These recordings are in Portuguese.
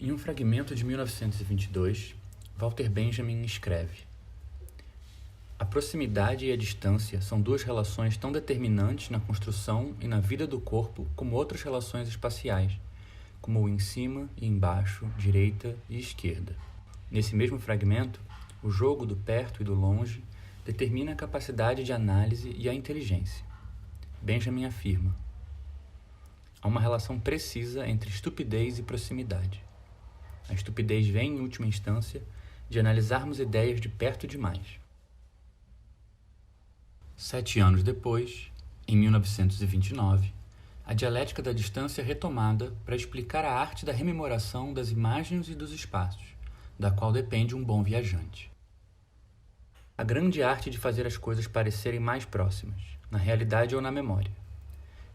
Em um fragmento de 1922, Walter Benjamin escreve: a proximidade e a distância são duas relações tão determinantes na construção e na vida do corpo como outras relações espaciais, como o em cima e embaixo, direita e esquerda. Nesse mesmo fragmento, o jogo do perto e do longe determina a capacidade de análise e a inteligência. Benjamin afirma: há uma relação precisa entre estupidez e proximidade. A estupidez vem, em última instância, de analisarmos ideias de perto demais. 7 anos depois, em 1929, a dialética da distância é retomada para explicar a arte da rememoração das imagens e dos espaços, da qual depende um bom viajante. A grande arte de fazer as coisas parecerem mais próximas, na realidade ou na memória.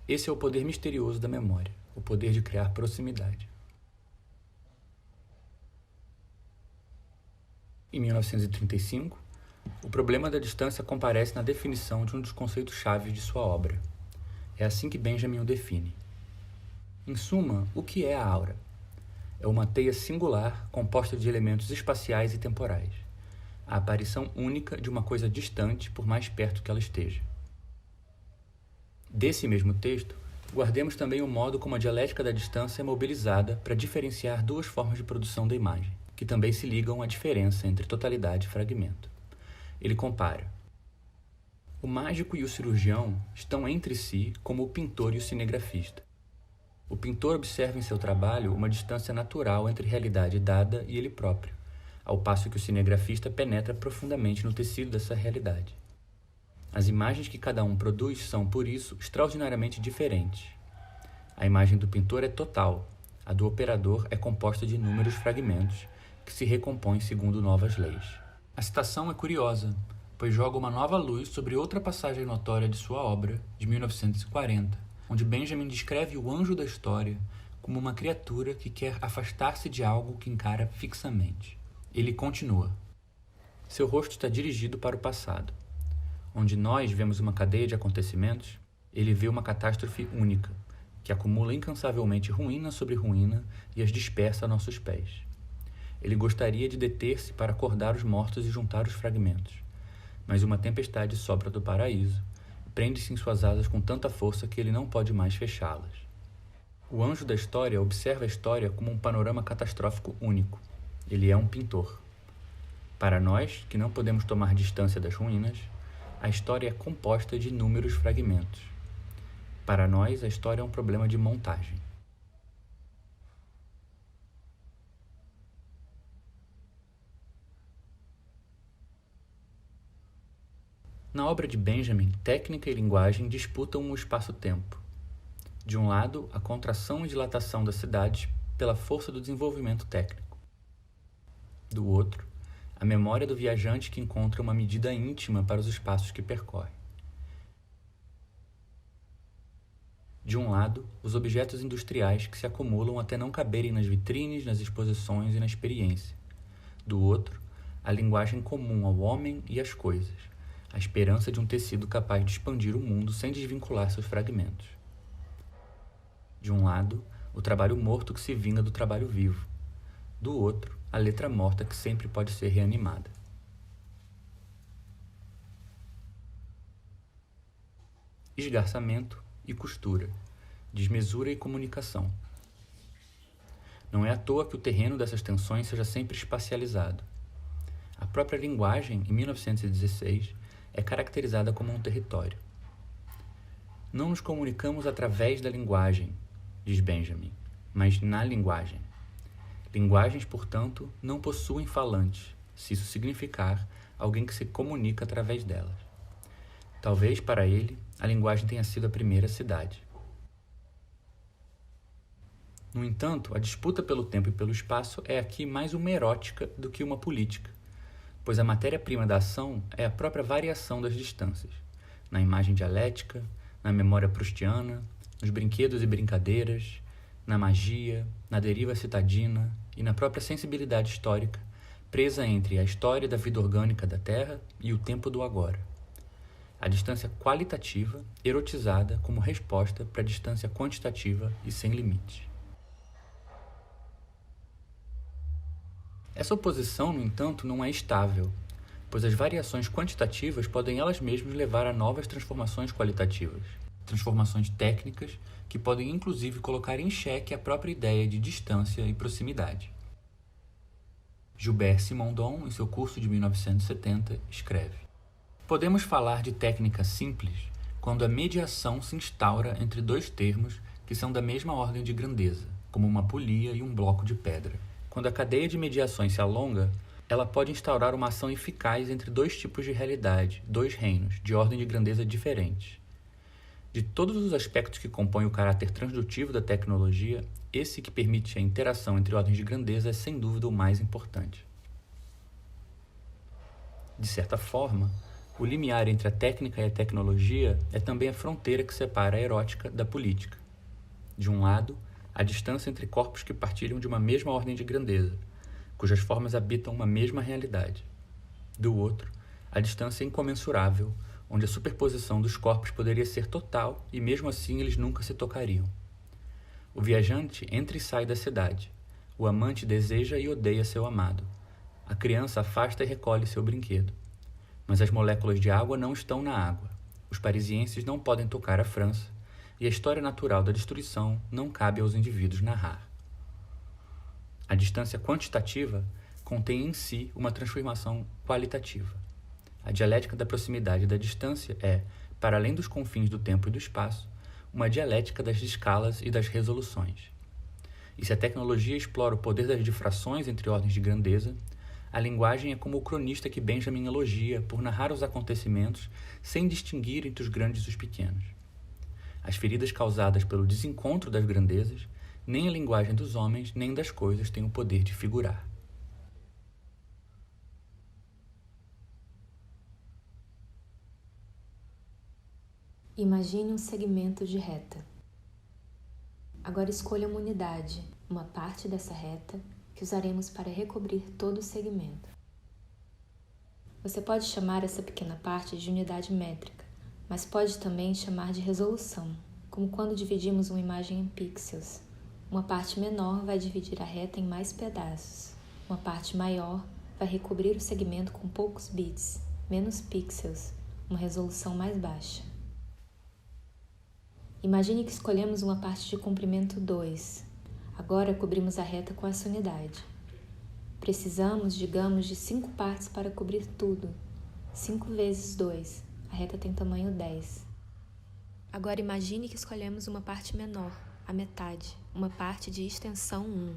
Esse é o poder misterioso da memória, o poder de criar proximidade. Em 1935, o problema da distância comparece na definição de um dos conceitos-chave de sua obra. É assim que Benjamin o define. Em suma, o que é a aura? É uma teia singular composta de elementos espaciais e temporais. A aparição única de uma coisa distante por mais perto que ela esteja. Desse mesmo texto, guardemos também o modo como a dialética da distância é mobilizada para diferenciar duas formas de produção da imagem, que também se ligam à diferença entre totalidade e fragmento. Ele compara: o mágico e o cirurgião estão entre si como o pintor e o cinegrafista. O pintor observa em seu trabalho uma distância natural entre realidade dada e ele próprio, ao passo que o cinegrafista penetra profundamente no tecido dessa realidade. As imagens que cada um produz são, por isso, extraordinariamente diferentes. A imagem do pintor é total, a do operador é composta de inúmeros fragmentos, que se recompõem segundo novas leis. A citação é curiosa, pois joga uma nova luz sobre outra passagem notória de sua obra, de 1940, onde Benjamin descreve o anjo da história como uma criatura que quer afastar-se de algo que encara fixamente. Ele continua: seu rosto está dirigido para o passado. Onde nós vemos uma cadeia de acontecimentos, ele vê uma catástrofe única, que acumula incansavelmente ruína sobre ruína e as dispersa a nossos pés. Ele gostaria de deter-se para acordar os mortos e juntar os fragmentos, mas uma tempestade sopra do paraíso e prende-se em suas asas com tanta força que ele não pode mais fechá-las. O anjo da história observa a história como um panorama catastrófico único. Ele é um pintor. Para nós, que não podemos tomar distância das ruínas, a história é composta de inúmeros fragmentos. Para nós, a história é um problema de montagem. Na obra de Benjamin, técnica e linguagem disputam o espaço-tempo. De um lado, a contração e dilatação das cidades pela força do desenvolvimento técnico. Do outro, a memória do viajante que encontra uma medida íntima para os espaços que percorre. De um lado, os objetos industriais que se acumulam até não caberem nas vitrines, nas exposições e na experiência. Do outro, a linguagem comum ao homem e às coisas, a esperança de um tecido capaz de expandir o mundo sem desvincular seus fragmentos. De um lado, o trabalho morto que se vinga do trabalho vivo. Do outro, a letra morta que sempre pode ser reanimada. Esgarçamento e costura, desmesura e comunicação. Não é à toa que o terreno dessas tensões seja sempre espacializado. A própria linguagem, em 1916, é caracterizada como um território. Não nos comunicamos através da linguagem, diz Benjamin, mas na linguagem. Linguagens, portanto, não possuem falantes, se isso significar alguém que se comunica através delas. Talvez, para ele, a linguagem tenha sido a primeira cidade. No entanto, a disputa pelo tempo e pelo espaço é aqui mais uma erótica do que uma política, pois a matéria-prima da ação é a própria variação das distâncias, na imagem dialética, na memória proustiana, nos brinquedos e brincadeiras, na magia, na deriva citadina e na própria sensibilidade histórica, presa entre a história da vida orgânica da Terra e o tempo do agora. A distância qualitativa, erotizada como resposta para a distância quantitativa e sem limite. Essa oposição, no entanto, não é estável, pois as variações quantitativas podem elas mesmas levar a novas transformações qualitativas, transformações técnicas que podem inclusive colocar em xeque a própria ideia de distância e proximidade. Gilbert Simondon, em seu curso de 1970, escreve: podemos falar de técnica simples quando a mediação se instaura entre dois termos que são da mesma ordem de grandeza, como uma polia e um bloco de pedra. Quando a cadeia de mediações se alonga, ela pode instaurar uma ação eficaz entre dois tipos de realidade, dois reinos, de ordem de grandeza diferentes. De todos os aspectos que compõem o caráter transdutivo da tecnologia, esse que permite a interação entre ordens de grandeza é sem dúvida o mais importante. De certa forma, o limiar entre a técnica e a tecnologia é também a fronteira que separa a erótica da política. De um lado, a distância entre corpos que partilham de uma mesma ordem de grandeza, cujas formas habitam uma mesma realidade. Do outro, a distância incomensurável, onde a superposição dos corpos poderia ser total e mesmo assim eles nunca se tocariam. O viajante entra e sai da cidade. O amante deseja e odeia seu amado. A criança afasta e recolhe seu brinquedo. Mas as moléculas de água não estão na água. Os parisienses não podem tocar a França. E a história natural da destruição não cabe aos indivíduos narrar. A distância quantitativa contém em si uma transformação qualitativa. A dialética da proximidade e da distância é, para além dos confins do tempo e do espaço, uma dialética das escalas e das resoluções. E se a tecnologia explora o poder das difrações entre ordens de grandeza, a linguagem é como o cronista que Benjamin elogia por narrar os acontecimentos sem distinguir entre os grandes e os pequenos. As feridas causadas pelo desencontro das grandezas, nem a linguagem dos homens nem das coisas têm o poder de figurar. Imagine um segmento de reta. Agora escolha uma unidade, uma parte dessa reta, que usaremos para recobrir todo o segmento. Você pode chamar essa pequena parte de unidade métrica, mas pode também chamar de resolução, como quando dividimos uma imagem em pixels. Uma parte menor vai dividir a reta em mais pedaços. Uma parte maior vai recobrir o segmento com poucos bits, menos pixels, uma resolução mais baixa. Imagine que escolhemos uma parte de comprimento 2. Agora cobrimos a reta com essa unidade. Precisamos, digamos, de 5 partes para cobrir tudo. 5 vezes 2. A reta tem tamanho 10. Agora imagine que escolhemos uma parte menor, a metade, uma parte de extensão 1.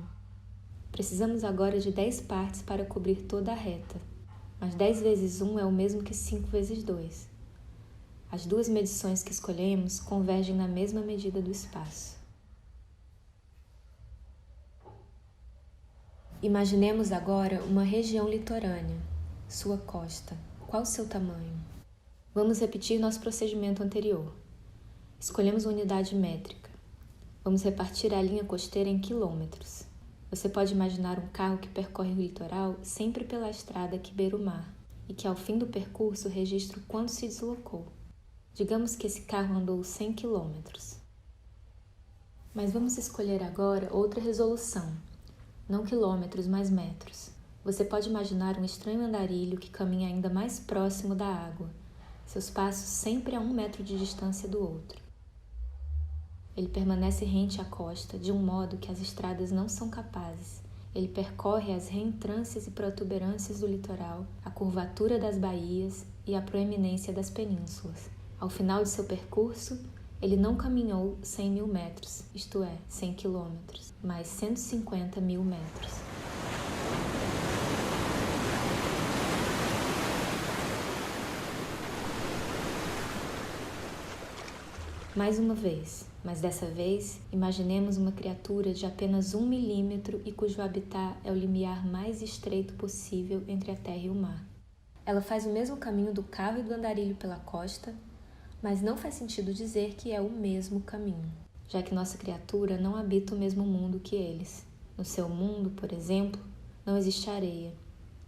Precisamos agora de 10 partes para cobrir toda a reta. Mas 10 vezes 1 é o mesmo que 5 vezes 2. As duas medições que escolhemos convergem na mesma medida do espaço. Imaginemos agora uma região litorânea, sua costa. Qual o seu tamanho? Vamos repetir nosso procedimento anterior. Escolhemos uma unidade métrica. Vamos repartir a linha costeira em quilômetros. Você pode imaginar um carro que percorre o litoral sempre pela estrada que beira o mar e que ao fim do percurso registra o quanto se deslocou. Digamos que esse carro andou 100 quilômetros. Mas vamos escolher agora outra resolução, não quilômetros, mas metros. Você pode imaginar um estranho andarilho que caminha ainda mais próximo da água, seus passos sempre a 1 metro de distância do outro. Ele permanece rente à costa de um modo que as estradas não são capazes. Ele percorre as reentrâncias e protuberâncias do litoral, a curvatura das baías e a proeminência das penínsulas. Ao final de seu percurso, ele não caminhou 100.000 metros, isto é, 100 quilômetros, mas 150.000 metros. Mais uma vez, mas dessa vez, imaginemos uma criatura de apenas 1 milímetro e cujo habitat é o limiar mais estreito possível entre a terra e o mar. Ela faz o mesmo caminho do carro e do andarilho pela costa, mas não faz sentido dizer que é o mesmo caminho, já que nossa criatura não habita o mesmo mundo que eles. No seu mundo, por exemplo, não existe areia.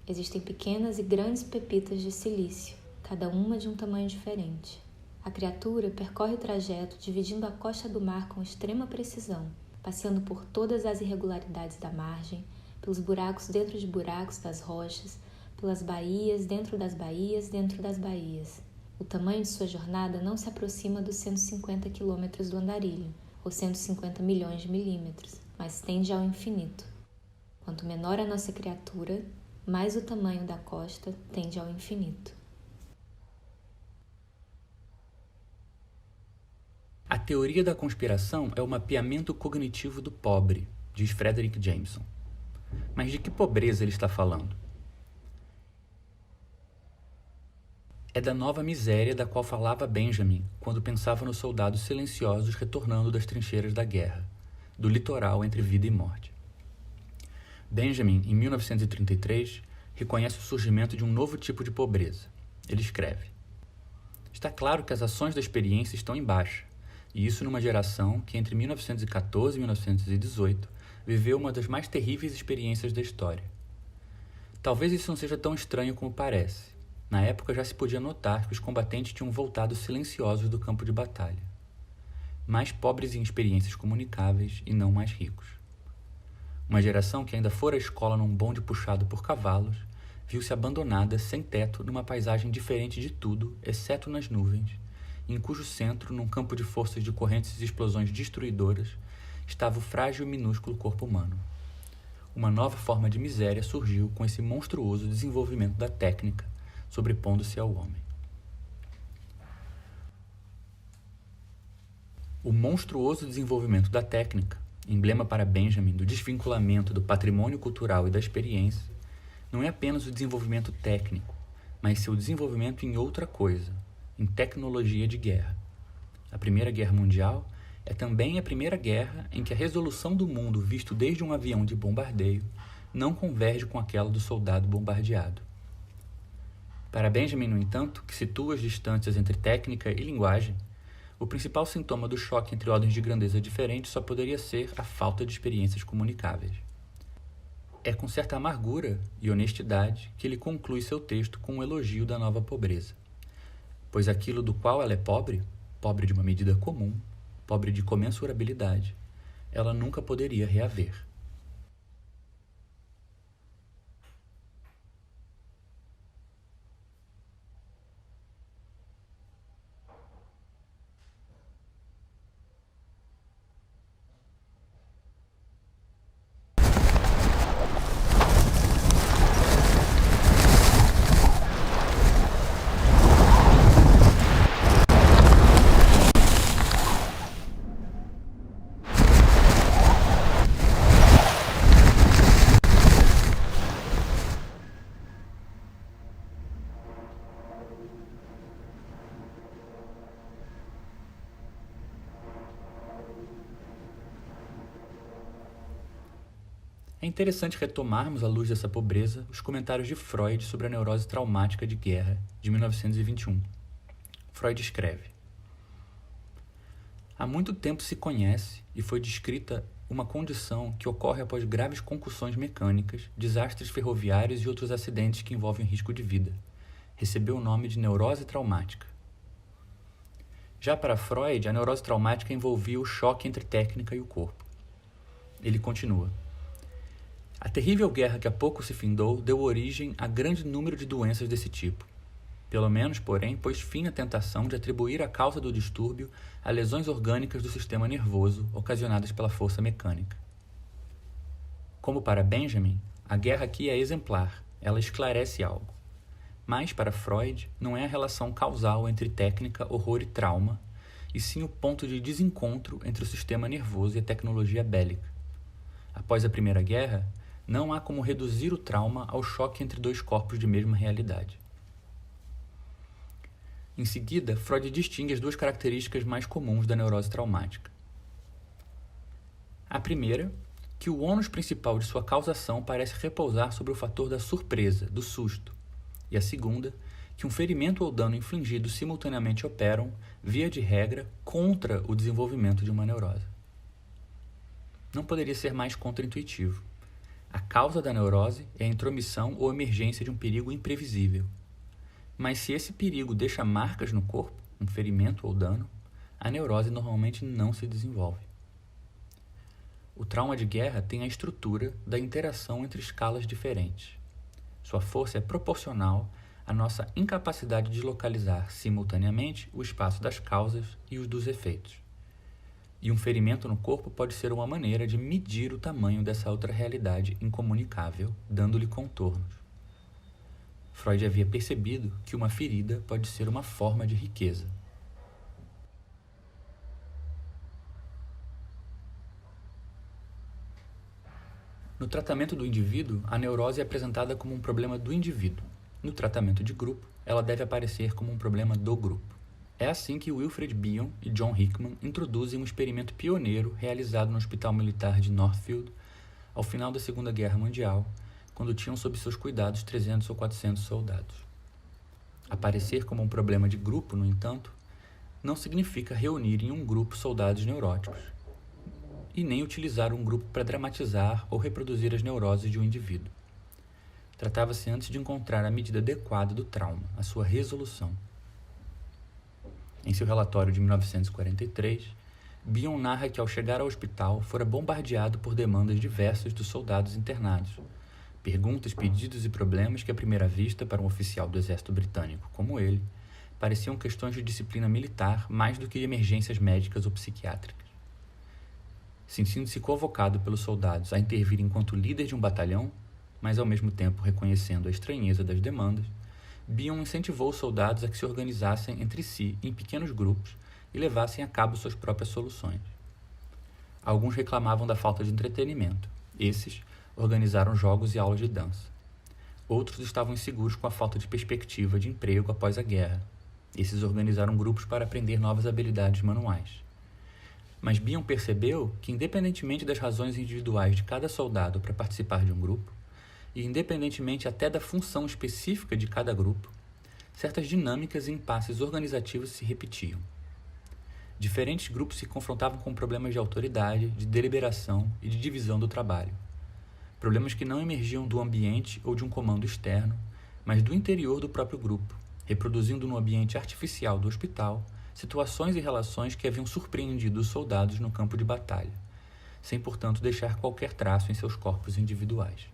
Existem pequenas e grandes pepitas de silício, cada uma de um tamanho diferente. A criatura percorre o trajeto dividindo a costa do mar com extrema precisão, passeando por todas as irregularidades da margem, pelos buracos dentro de buracos das rochas, pelas baías dentro das baías dentro das baías. O tamanho de sua jornada não se aproxima dos 150 quilômetros do andarilho, ou 150 milhões de milímetros, mas tende ao infinito. Quanto menor a nossa criatura, mais o tamanho da costa tende ao infinito. A teoria da conspiração é o mapeamento cognitivo do pobre, diz Frederick Jameson. Mas de que pobreza ele está falando? É da nova miséria da qual falava Benjamin quando pensava nos soldados silenciosos retornando das trincheiras da guerra, do litoral entre vida e morte. Benjamin, em 1933, reconhece o surgimento de um novo tipo de pobreza. Ele escreve: está claro que as ações da experiência estão em baixa, e isso numa geração que entre 1914 e 1918 viveu uma das mais terríveis experiências da história. Talvez isso não seja tão estranho como parece. Na época já se podia notar que os combatentes tinham voltado silenciosos do campo de batalha, mais pobres em experiências comunicáveis e não mais ricos. Uma geração que ainda fora à escola num bonde puxado por cavalos, viu-se abandonada, sem teto, numa paisagem diferente de tudo, exceto nas nuvens, em cujo centro, num campo de forças de correntes e explosões destruidoras, estava o frágil e minúsculo corpo humano. Uma nova forma de miséria surgiu com esse monstruoso desenvolvimento da técnica, sobrepondo-se ao homem. O monstruoso desenvolvimento da técnica, emblema para Benjamin do desvinculamento do patrimônio cultural e da experiência, não é apenas o desenvolvimento técnico, mas seu desenvolvimento em outra coisa, em tecnologia de guerra. A Primeira Guerra Mundial é também a primeira guerra em que a resolução do mundo visto desde um avião de bombardeio não converge com aquela do soldado bombardeado. Para Benjamin, no entanto, que situa as distâncias entre técnica e linguagem, o principal sintoma do choque entre ordens de grandeza diferentes só poderia ser a falta de experiências comunicáveis. É com certa amargura e honestidade que ele conclui seu texto com um elogio da nova pobreza. Pois aquilo do qual ela é pobre, pobre de uma medida comum, pobre de comensurabilidade, ela nunca poderia reaver. É interessante retomarmos, à luz dessa pobreza, os comentários de Freud sobre a neurose traumática de guerra, de 1921. Freud escreve: há muito tempo se conhece e foi descrita uma condição que ocorre após graves concussões mecânicas, desastres ferroviários e outros acidentes que envolvem risco de vida. Recebeu o nome de neurose traumática. Já para Freud, a neurose traumática envolvia o choque entre técnica e o corpo. Ele continua: a terrível guerra que há pouco se findou deu origem a grande número de doenças desse tipo. Pelo menos, porém, pôs fim à tentação de atribuir a causa do distúrbio a lesões orgânicas do sistema nervoso ocasionadas pela força mecânica. Como para Benjamin, a guerra aqui é exemplar, ela esclarece algo. Mas, para Freud, não é a relação causal entre técnica, horror e trauma, e sim o ponto de desencontro entre o sistema nervoso e a tecnologia bélica. Após a Primeira Guerra, não há como reduzir o trauma ao choque entre dois corpos de mesma realidade. Em seguida, Freud distingue as duas características mais comuns da neurose traumática. A primeira, que o ônus principal de sua causação parece repousar sobre o fator da surpresa, do susto. E a segunda, que um ferimento ou dano infligido simultaneamente operam, via de regra, contra o desenvolvimento de uma neurose. Não poderia ser mais contraintuitivo. A causa da neurose é a intromissão ou emergência de um perigo imprevisível. Mas se esse perigo deixa marcas no corpo, um ferimento ou dano, a neurose normalmente não se desenvolve. O trauma de guerra tem a estrutura da interação entre escalas diferentes. Sua força é proporcional à nossa incapacidade de localizar simultaneamente o espaço das causas e os dos efeitos. E um ferimento no corpo pode ser uma maneira de medir o tamanho dessa outra realidade incomunicável, dando-lhe contornos. Freud havia percebido que uma ferida pode ser uma forma de riqueza. No tratamento do indivíduo, a neurose é apresentada como um problema do indivíduo. No tratamento de grupo, ela deve aparecer como um problema do grupo. É assim que Wilfred Bion e John Hickman introduzem um experimento pioneiro realizado no Hospital Militar de Northfield ao final da Segunda Guerra Mundial, quando tinham sob seus cuidados 300 ou 400 soldados. Aparecer como um problema de grupo, no entanto, não significa reunir em um grupo soldados neuróticos, e nem utilizar um grupo para dramatizar ou reproduzir as neuroses de um indivíduo. Tratava-se antes de encontrar a medida adequada do trauma, a sua resolução. Em seu relatório de 1943, Bion narra que ao chegar ao hospital fora bombardeado por demandas diversas dos soldados internados, perguntas, pedidos e problemas que à primeira vista, para um oficial do exército britânico como ele, pareciam questões de disciplina militar mais do que emergências médicas ou psiquiátricas. Sentindo-se convocado pelos soldados a intervir enquanto líder de um batalhão, mas ao mesmo tempo reconhecendo a estranheza das demandas, Bion incentivou os soldados a que se organizassem entre si em pequenos grupos e levassem a cabo suas próprias soluções. Alguns reclamavam da falta de entretenimento. Esses organizaram jogos e aulas de dança. Outros estavam inseguros com a falta de perspectiva de emprego após a guerra. Esses organizaram grupos para aprender novas habilidades manuais. Mas Bion percebeu que, independentemente das razões individuais de cada soldado para participar de um grupo, e independentemente até da função específica de cada grupo, certas dinâmicas e impasses organizativos se repetiam. Diferentes grupos se confrontavam com problemas de autoridade, de deliberação e de divisão do trabalho. Problemas que não emergiam do ambiente ou de um comando externo, mas do interior do próprio grupo, reproduzindo no ambiente artificial do hospital situações e relações que haviam surpreendido os soldados no campo de batalha, sem, portanto, deixar qualquer traço em seus corpos individuais.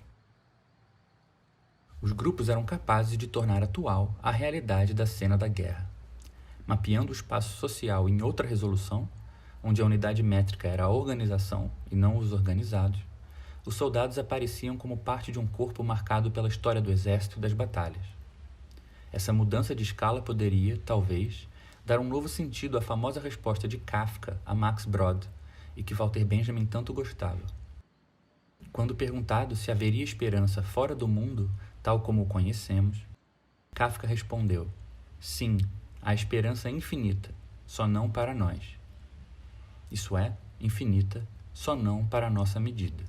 Os grupos eram capazes de tornar atual a realidade da cena da guerra. Mapeando o espaço social em outra resolução, onde a unidade métrica era a organização e não os organizados, os soldados apareciam como parte de um corpo marcado pela história do exército e das batalhas. Essa mudança de escala poderia, talvez, dar um novo sentido à famosa resposta de Kafka a Max Brod, e que Walter Benjamin tanto gostava. Quando perguntado se haveria esperança fora do mundo, tal como o conhecemos, Kafka respondeu: sim, há esperança infinita, só não para nós. Isso é, infinita, só não para a nossa medida.